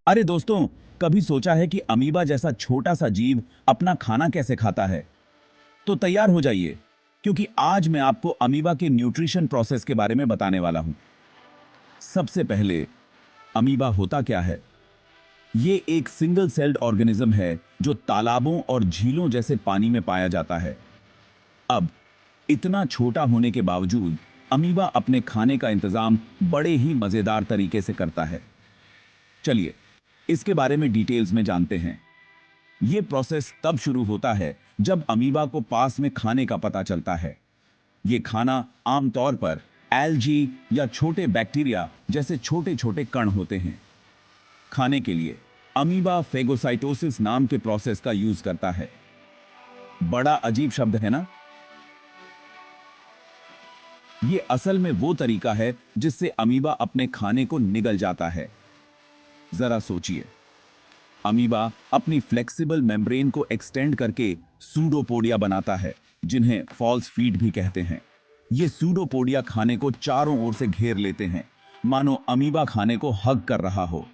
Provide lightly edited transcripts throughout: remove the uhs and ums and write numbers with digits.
अरे दोस्तों, कभी सोचा है कि अमीबा जैसा छोटा सा जीव अपना खाना कैसे खाता है? तो तैयार हो जाइए, क्योंकि आज मैं आपको अमीबा के न्यूट्रिशन प्रोसेस के बारे में बताने वाला हूं। सबसे पहले, अमीबा होता क्या है? ये एक सिंगल सेल्ड ऑर्गेनिज्म है जो तालाबों और झीलों जैसे पानी में पाया जाता है। अब इतना छोटा होने के बावजूद अमीबा अपने खाने का इंतजाम बड़े ही मजेदार तरीके से करता है। चलिए, इसके बारे में डिटेल्स में जानते हैं। यह प्रोसेस तब शुरू होता है जब अमीबा को पास में खाने का पता चलता है। यह खाना आमतौर पर एल्गी या छोटे बैक्टीरिया जैसे छोटे छोटे कण होते हैं। खाने के लिए अमीबा फेगोसाइटोसिस नाम के प्रोसेस का यूज करता है। बड़ा अजीब शब्द है ना? यह असल में वो तरीका है जिससे अमीबा अपने खाने को निगल जाता है। जरा सोचिए, अमीबा अपनी फ्लेक्सिबल मेम्ब्रेन को एक्सटेंड करके सूडोपोडिया बनाता है, जिन्हें फॉल्स फीड भी कहते हैं। ये सूडोपोडिया खाने को चारों ओर से घेर लेते हैं, मानो अमीबा खाने को हग कर रहा हो।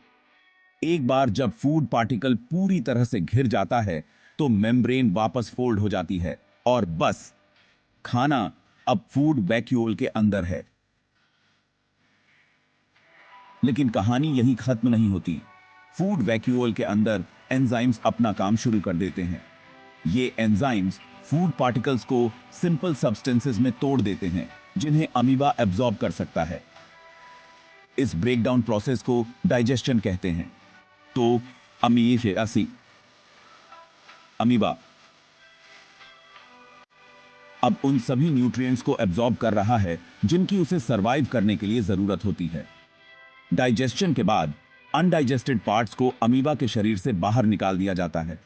एक बार जब फूड पार्टिकल पूरी तरह से घिर जाता है, तो मेम्ब्रेन वापस फोल्ड हो जाती है और बस खाना अब फूड वैक्यूल के अंदर है। लेकिन कहानी यही खत्म नहीं होती। फूड वैक्यूल के अंदर एंजाइम्स अपना काम शुरू कर देते हैं। ये एंजाइम्स फूड पार्टिकल्स को सिंपल सब्सटेंसेस में तोड़ देते हैं, जिन्हें अमीबा एब्जॉर्ब कर सकता है। इस ब्रेकडाउन प्रोसेस को डाइजेशन कहते हैं। तो अमीबा अब उन सभी न्यूट्रिएंट्स को एब्जॉर्ब कर रहा है जिनकी उसे सरवाइव करने के लिए जरूरत होती है। डाइजेशन के बाद अनडाइजेस्टेड पार्ट्स को अमीबा के शरीर से बाहर निकाल दिया जाता है।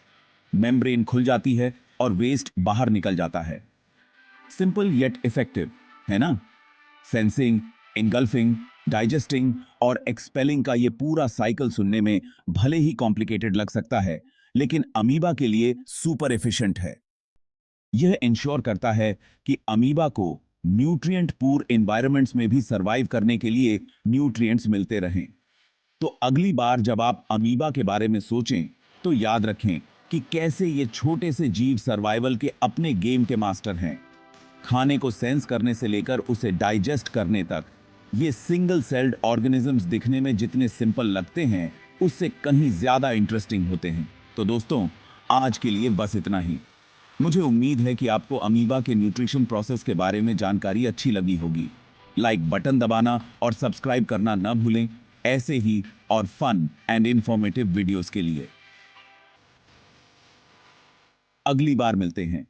मेम्ब्रेन खुल जाती है और वेस्ट बाहर निकल जाता है। सिंपल येट इफेक्टिव, है ना? सेंसिंग, इंगल्फिंग, डाइजेस्टिंग और एक्सपेलिंग का ये पूरा साइकिल सुनने में भले ही कॉम्प्लिकेटेड लग सकता है, लेकिन अमीबा के लिए सुपर एफिशिएंट है। यह इंश्योर करता है कि अमीबा को न्यूट्रिएंट पूर एनवायरनमेंट्स में भी सरवाइव करने के लिए न्यूट्रिएंट्स मिलते रहें। तो अगली बार जब आप अमीबा के बारे में सोचें, तो याद रखें कि कैसे ये छोटे से जीव सर्वाइवल के अपने गेम के मास्टर हैं। खाने को सेंस करने से लेकर उसे डाइजेस्ट करने तक, ये सिंगल सेल्ड ऑर्गेनिजम्स दिखने में जितने सिंपल लगते हैं, उससे कहीं ज्यादा इंटरेस्टिंग होते हैं। तो दोस्तों, आज के लिए बस इतना ही। मुझे उम्मीद है कि आपको अमीबा के न्यूट्रिशन प्रोसेस के बारे में जानकारी अच्छी लगी होगी। लाइक बटन दबाना और सब्सक्राइब करना न भूलें, ऐसे ही और फन एंड इंफॉर्मेटिव वीडियोस के लिए। अगली बार मिलते हैं।